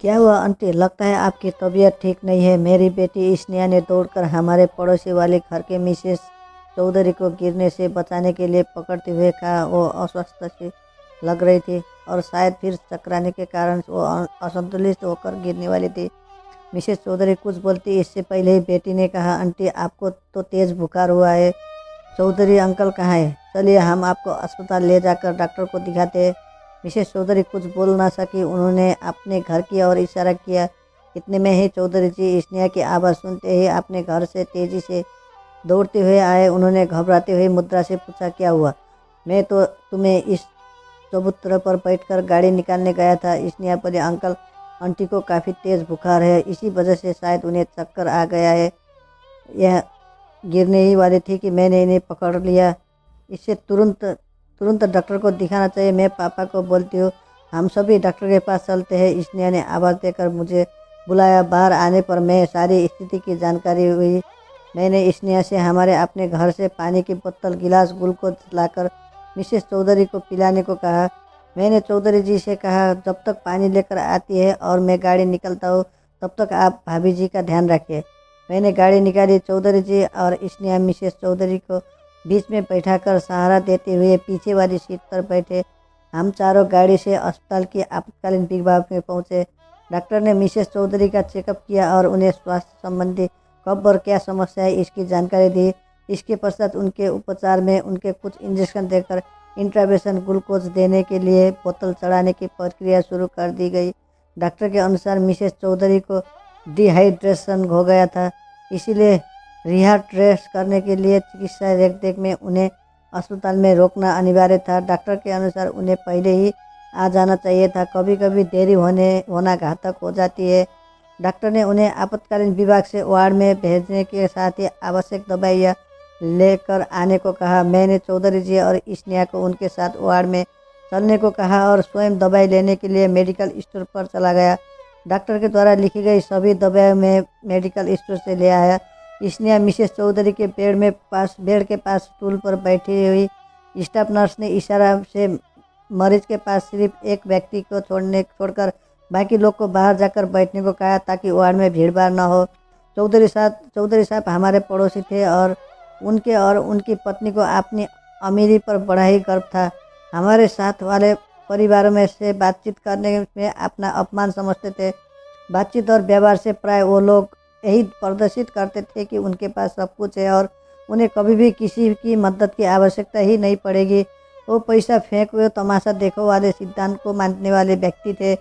क्या हुआ आंटी, लगता है आपकी तबीयत ठीक नहीं है। मेरी बेटी स्नेहा ने दौड़कर हमारे पड़ोसी वाले घर के मिसेस चौधरी को गिरने से बचाने के लिए पकड़ते हुए कहा। वो अस्वस्थ सी लग रही थी और शायद फिर चकराने के कारण वो असंतुलित होकर गिरने वाली थी। मिसेस चौधरी कुछ बोलती इससे पहले ही बेटी ने कहा, आंटी आपको तो तेज़ बुखार हुआ है। चौधरी अंकल कहाँ है? चलिए हम आपको अस्पताल ले जाकर डॉक्टर को दिखाते हैं। मिसेस चौधरी कुछ बोल ना सकी। उन्होंने अपने घर की ओर इशारा किया। इतने में ही चौधरी जी स्नेहा की आवाज़ सुनते ही अपने घर से तेज़ी से दौड़ते हुए आए। उन्होंने घबराते हुए मुद्रा से पूछा, क्या हुआ? मैं तो तुम्हें इस चबूतरे पर बैठकर गाड़ी निकालने गया था। स्नेहा बोले, अंकल आंटी को काफ़ी तेज़ बुखार है, इसी वजह से शायद उन्हें चक्कर आ गया है। यह गिरने ही वाली थी कि मैंने इन्हें पकड़ लिया। इससे तुरंत तुरंत डॉक्टर को दिखाना चाहिए। मैं पापा को बोलती हूँ, हम सभी डॉक्टर के पास चलते हैं। स्नेहा ने आवाज़ देकर मुझे बुलाया। बाहर आने पर मैं सारी स्थिति की जानकारी हुई। मैंने स्नेहा से हमारे अपने घर से पानी की बोतल, गिलास, ग्लूकोज लाकर मिसेस चौधरी को पिलाने को कहा। मैंने चौधरी जी से कहा, जब तक पानी लेकर आती है और मैं गाड़ी निकलता हूँ तब तक आप भाभी जी का ध्यान रखिए। मैंने गाड़ी निकाली। चौधरी जी और स्नेहा मिसेस चौधरी को बीच में बैठाकर सहारा देते हुए पीछे वाली सीट पर बैठे। हम चारों गाड़ी से अस्पताल की आपातकालीन विभाग में पहुँचे। डॉक्टर ने मिसेस चौधरी का चेकअप किया और उन्हें स्वास्थ्य संबंधी कब और क्या समस्या है इसकी जानकारी दी। इसके पश्चात उनके उपचार में उनके कुछ इंजेक्शन देकर इंट्रावेशन ग्लूकोज देने के लिए बोतल चढ़ाने की प्रक्रिया शुरू कर दी गई। डॉक्टर के अनुसार मिसेस चौधरी को डिहाइड्रेशन हो गया था, इसीलिए रिहाइड्रेट करने के लिए चिकित्सा देखरेख में उन्हें अस्पताल में रोकना अनिवार्य था। डॉक्टर के अनुसार उन्हें पहले ही आ जाना चाहिए था। कभी कभी देरी होना घातक हो जाती है। डॉक्टर ने उन्हें आपातकालीन विभाग से वार्ड में भेजने के साथ ही आवश्यक दवाइयाँ लेकर आने को कहा। मैंने चौधरी जी और स्नेहा को उनके साथ वार्ड में चलने को कहा और स्वयं दवाई लेने के लिए मेडिकल स्टोर पर चला गया। डॉक्टर के द्वारा लिखी गई सभी दवाएं मैं मेडिकल स्टोर से ले आया। स्नेहा मिसेस चौधरी के बेड के पास स्टूल पर बैठी हुई। स्टाफ नर्स ने इशारा से मरीज के पास सिर्फ एक व्यक्ति को छोड़कर बाकी लोग को बाहर जाकर बैठने को कहा ताकि वार्ड में भीड़ भाड़ न हो। चौधरी साहब हमारे पड़ोसी थे और उनकी पत्नी को अपनी अमीरी पर बड़ा ही गर्व था। हमारे साथ वाले परिवारों में से बातचीत करने में अपना अपमान समझते थे। बातचीत और व्यवहार से प्राय वो लोग यही प्रदर्शित करते थे कि उनके पास सब कुछ है और उन्हें कभी भी किसी की मदद की आवश्यकता ही नहीं पड़ेगी। वो पैसा फेंको तमाशा देखो वाले सिद्धांत को मानने वाले व्यक्ति थे।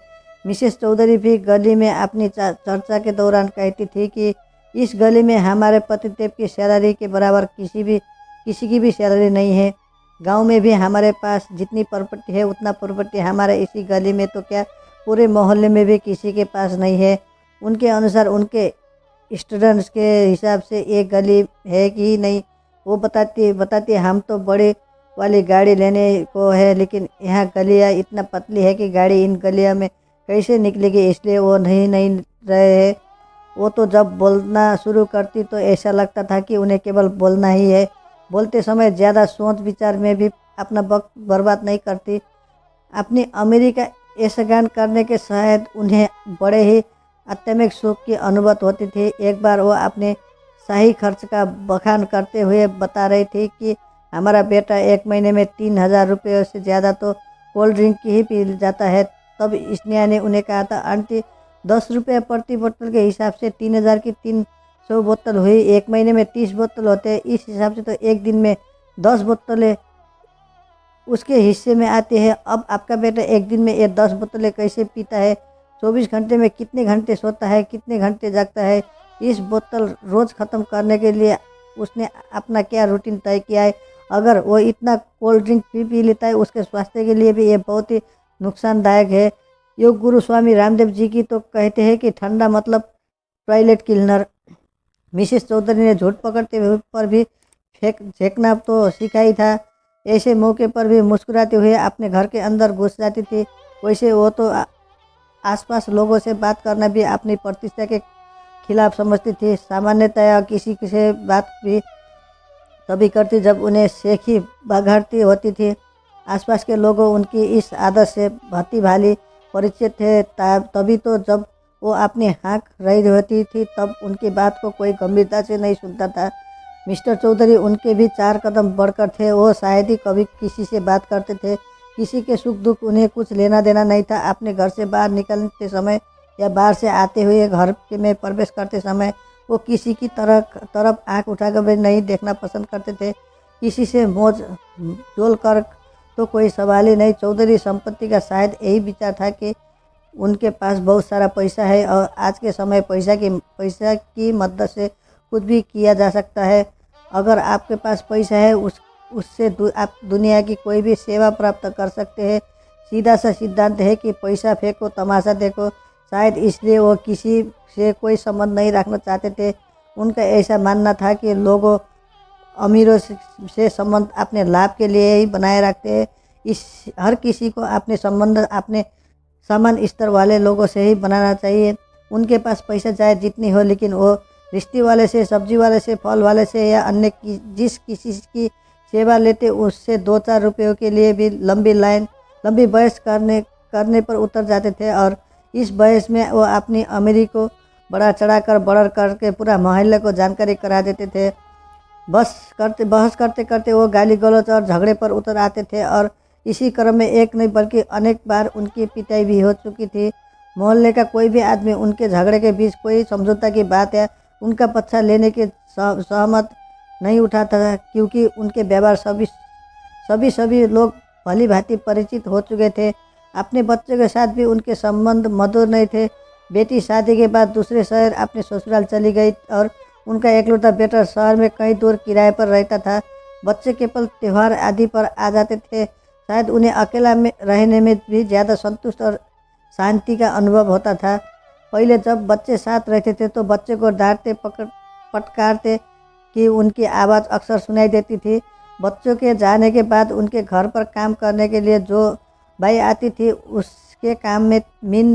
मिसेस चौधरी भी गली में अपनी चर्चा के दौरान कहती थी कि इस गली में हमारे पतिदेव की सैलरी के बराबर किसी की भी सैलरी नहीं है। गांव में भी हमारे पास जितनी प्रॉपर्टी है उतना प्रॉपर्टी हमारे इसी गली में तो क्या पूरे मोहल्ले में भी किसी के पास नहीं है। उनके अनुसार उनके स्टूडेंट्स के हिसाब से एक गली है कि नहीं। वो बताती हम तो बड़े वाली गाड़ी लेने को है, लेकिन यहाँ गलियाँ इतना पतली है कि गाड़ी इन गलियों में कैसे निकलेगी, इसलिए वो नहीं रहे हैं। वो तो जब बोलना शुरू करती तो ऐसा लगता था कि उन्हें केवल बोलना ही है। बोलते समय ज़्यादा सोच विचार में भी अपना वक्त बर्बाद नहीं करती। अपनी अमीरी का ऐशगान करने के शायद उन्हें बड़े ही आत्मिक सुख की अनुभूति होती थी। एक बार वो अपने शाही खर्च का बखान करते हुए बता रही थी कि हमारा बेटा एक महीने में 3,000 रुपये से ज़्यादा तो कोल्ड ड्रिंक की ही पी जाता है। तब स्नेहा ने उन्हें कहा था, आंटी 10 रुपये प्रति बोतल के हिसाब से 3,000 की 300 बोतल हुई। एक महीने में 30 बोतल होते हैं, इस हिसाब से तो एक दिन में 10 बोतलें उसके हिस्से में आती है। अब आपका बेटा एक दिन में ये 10 बोतलें कैसे पीता है? 24 घंटे में कितने घंटे सोता है, कितने घंटे जागता है? इस बोतल रोज़ ख़त्म करने के लिए उसने अपना क्या रूटीन तय किया है? अगर वो इतना कोल्ड ड्रिंक पी लेता है, उसके स्वास्थ्य के लिए भी ये बहुत ही नुकसानदायक है। योग गुरु स्वामी रामदेव जी की तो कहते हैं कि ठंडा मतलब टॉयलेट क्लीनर। मिसेस चौधरी ने झूठ पकड़ते हुए पर भी फेंकना तो सीखा ही था। ऐसे मौके पर भी मुस्कुराते हुए अपने घर के अंदर घुस जाती थी। वैसे वो तो आसपास लोगों से बात करना भी अपनी प्रतिष्ठा के खिलाफ समझती थी। सामान्यतया किसी से बात भी तभी करती जब उन्हें शेखी बघाड़ती होती थी। आसपास के लोगों उनकी इस आदत से भली भांति परिचित थे। तभी तो जब वो अपनी हाँक रही होती थी तब उनकी बात को कोई गंभीरता से नहीं सुनता था। मिस्टर चौधरी उनके भी 4 कदम बढ़कर थे। वो शायद ही कभी किसी से बात करते थे। किसी के सुख दुख उन्हें कुछ लेना देना नहीं था। अपने घर से बाहर निकलते समय या बाहर से आते हुए घर में प्रवेश करते समय वो किसी की तरफ आंख उठाकर भी नहीं देखना पसंद करते थे। किसी से मौज जोल कर तो कोई सवाल ही नहीं। चौधरी संपत्ति का शायद यही विचार था कि उनके पास बहुत सारा पैसा है और आज के समय पैसा की मदद से कुछ भी किया जा सकता है। अगर आपके पास पैसा है उससे आप दुनिया की कोई भी सेवा प्राप्त कर सकते हैं। सीधा सा सिद्धांत है कि पैसा फेंको तमाशा देखो। शायद इसलिए वो किसी से कोई संबंध नहीं रखना चाहते थे। उनका ऐसा मानना था कि लोगों अमीरों से संबंध अपने लाभ के लिए ही बनाए रखते हैं। हर किसी को अपने संबंध अपने समान स्तर वाले लोगों से ही बनाना चाहिए। उनके पास पैसा चाहे जितनी हो, लेकिन वो रिश्ते वाले से, सब्जी वाले से, फल वाले से या अन्य जिस किसी की सेवा लेते उससे 2-4 रुपयों के लिए भी लंबी बहस करने पर उतर जाते थे। और इस बहस में वो अपनी अमीरी को बड़ा करके पूरा मोहल्ले को जानकारी करा देते थे। बहस करते करते वो गाली गलौज और झगड़े पर उतर आते थे और इसी क्रम में एक नहीं बल्कि अनेक बार उनकी पिटाई भी हो चुकी थी। मोहल्ले का कोई भी आदमी उनके झगड़े के बीच कोई समझौता की बात या उनका पक्षा लेने के सहमत नहीं उठाता था, क्योंकि उनके व्यवहार सभी लोग भली भांति परिचित हो चुके थे। अपने बच्चों के साथ भी उनके संबंध मधुर नहीं थे। बेटी शादी के बाद दूसरे शहर अपने ससुराल चली गई और उनका एकलौता बेटा शहर में कहीं दूर किराए पर रहता था। बच्चे केवल त्यौहार आदि पर आ जाते थे। शायद उन्हें अकेला में रहने में भी ज़्यादा संतुष्ट और शांति का अनुभव होता था। पहले जब बच्चे साथ रहते थे तो बच्चे को डांटते पटकारते कि उनकी आवाज़ अक्सर सुनाई देती थी। बच्चों के जाने के बाद उनके घर पर काम करने के लिए जो बाई आती थी उसके काम में मीन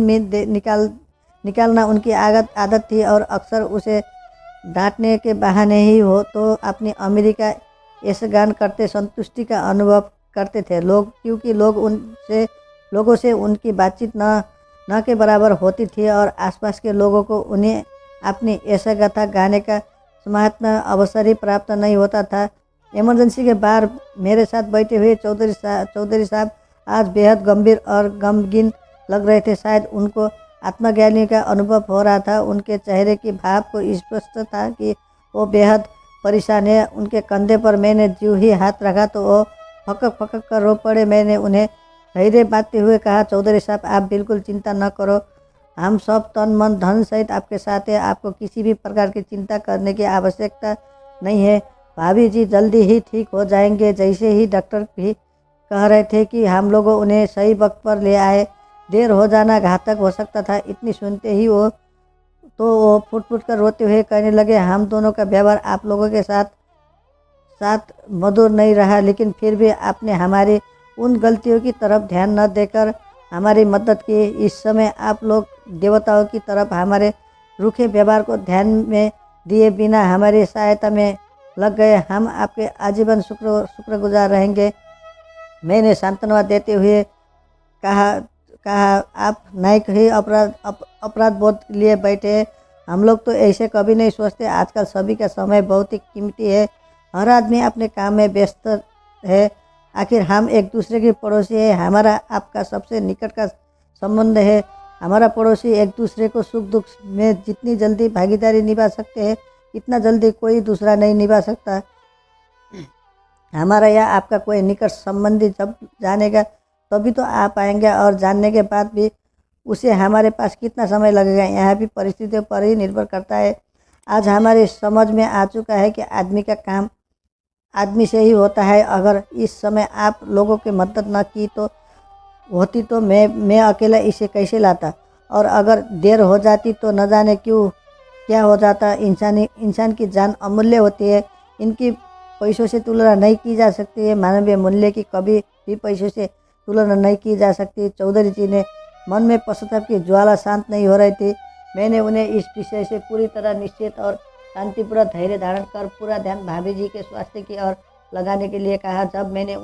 निकालना उनकी आदत थी और अक्सर उसे डांटने के बहाने ही हो तो अपनी अमीरी का ऐशगान करते संतुष्टि का अनुभव करते थे लोग, क्योंकि लोगों से उनकी बातचीत न के बराबर होती थी और आसपास के लोगों को उन्हें अपनी ऐसा गाथा गाने का समाहतना अवसर ही प्राप्त नहीं होता था। इमरजेंसी के बाहर मेरे साथ बैठे हुए चौधरी साहब आज बेहद गंभीर और गमगीन लग रहे थे। शायद उनको आत्मज्ञानी का अनुभव हो रहा था। उनके चेहरे की भाव को स्पष्ट था कि वो बेहद परेशान है। उनके कंधे पर मैंने ज्यों ही हाथ रखा तो वो फकक कर रो पड़े। मैंने उन्हें धैर्य बांधते हुए कहा, चौधरी साहब आप बिल्कुल चिंता न करो, हम सब तन मन धन सहित आपके साथ हैं। आपको किसी भी प्रकार की चिंता करने की आवश्यकता नहीं है। भाभी जी जल्दी ही ठीक हो जाएंगे। जैसे ही डॉक्टर भी कह रहे थे कि हम लोगों उन्हें सही वक्त पर ले आए। देर हो जाना घातक हो सकता था। इतनी सुनते ही वो फुट कर रोते हुए कहने लगे, हम दोनों का व्यवहार आप लोगों के साथ मधुर नहीं रहा, लेकिन फिर भी आपने हमारी उन गलतियों की तरफ ध्यान न देकर हमारी मदद की। इस समय आप लोग देवताओं की तरफ हमारे रूखे व्यवहार को ध्यान में दिए बिना हमारी सहायता में लग गए। हम आपके आजीवन शुक्रगुजार रहेंगे। मैंने सांत्वना देते हुए कहा आप नायक ही अपराध बोध लिए बैठे। हम लोग तो ऐसे कभी नहीं सोचते। आजकल सभी का समय बहुत ही कीमती है। हर आदमी अपने काम में व्यस्त है। आखिर हम एक दूसरे के पड़ोसी है। हमारा आपका सबसे निकट का संबंध है। हमारा पड़ोसी एक दूसरे को सुख दुख में जितनी जल्दी भागीदारी निभा सकते हैं इतना जल्दी कोई दूसरा नहीं निभा सकता। हमारा या आपका कोई निकट संबंधी जब जानेगा तभी तो आ पाएंगे, और जानने के बाद भी उसे हमारे पास कितना समय लगेगा यह भी परिस्थितियों पर ही निर्भर करता है। आज हमारी समझ में आ चुका है कि आदमी का काम आदमी से ही होता है। अगर इस समय आप लोगों की मदद न की तो होती तो मैं अकेला इसे कैसे लाता, और अगर देर हो जाती तो न जाने क्या हो जाता। इंसान की जान अमूल्य होती है। इनकी पैसों से तुलना नहीं की जा सकती है। मानवीय मूल्य की कभी भी पैसों से तुलना नहीं की जा सकती। चौधरी जी ने मन में पश्चाताप की ज्वाला शांत नहीं हो रही थी। मैंने उन्हें इस विषय से पूरी तरह निश्चित और शांतिपूर्वक धैर्य धारण कर पूरा ध्यान भाभी जी के स्वास्थ्य की ओर लगाने के लिए कहा। जब मैंने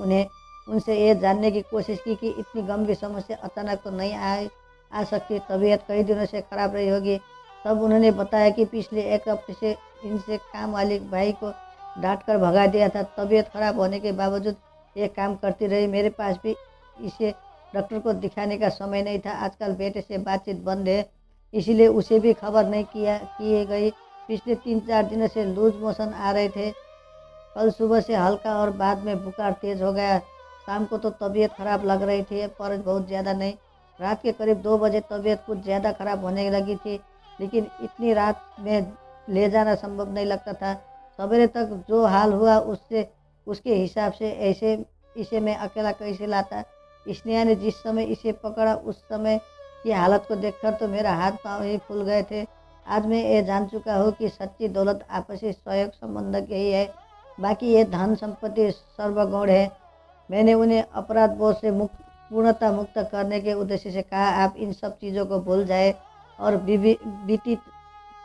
उनसे ये जानने की कोशिश की कि इतनी गंभीर समस्या अचानक तो नहीं आ सकती, तबीयत कई दिनों से खराब रही होगी। तब उन्होंने बताया कि पिछले 1 हफ्ते से इनसे काम वाले भाई को डांट कर भगा दिया था। तबीयत खराब होने के बावजूद ये काम करती रही। मेरे पास भी इसे डॉक्टर को दिखाने का समय नहीं था। आजकल बेटे से बातचीत बंद है, इसीलिए उसे भी खबर नहीं किए गई। पिछले 3-4 दिनों से लूज मोशन आ रहे थे। कल सुबह से हल्का और बाद में बुखार तेज हो गया। शाम को तो तबीयत खराब लग रही थी, पर बहुत ज़्यादा नहीं। रात के करीब 2 बजे तबीयत कुछ ज़्यादा खराब होने लगी थी, लेकिन इतनी रात में ले जाना संभव नहीं लगता था। सवेरे तक जो हाल हुआ उसके हिसाब से ऐसे इसे मैं अकेला कैसे लाता। स्नेहा ने जिस समय इसे पकड़ा उस समय की हालत को देखकर तो मेरा हाथ पाँव ही फूल गए थे। आज मैं ये जान चुका हूँ कि सच्ची दौलत आपसी सहयोग संबंध की ही है, बाकी ये धन संपत्ति सर्वगौण है। मैंने उन्हें अपराध बोध से पूर्णतः मुक्त करने के उद्देश्य से कहा, आप इन सब चीज़ों को भूल जाए और बीती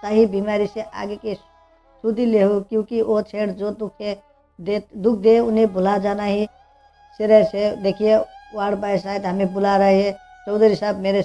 ताही बीमारी से आगे के सुधी ले हो, क्योंकि वो छेड़ जो दुख दे उन्हें भुला जाना ही श्रेय से। देखिए वार्ड बॉय शायद हमें बुला रहे हैं। चौधरी साहब मेरे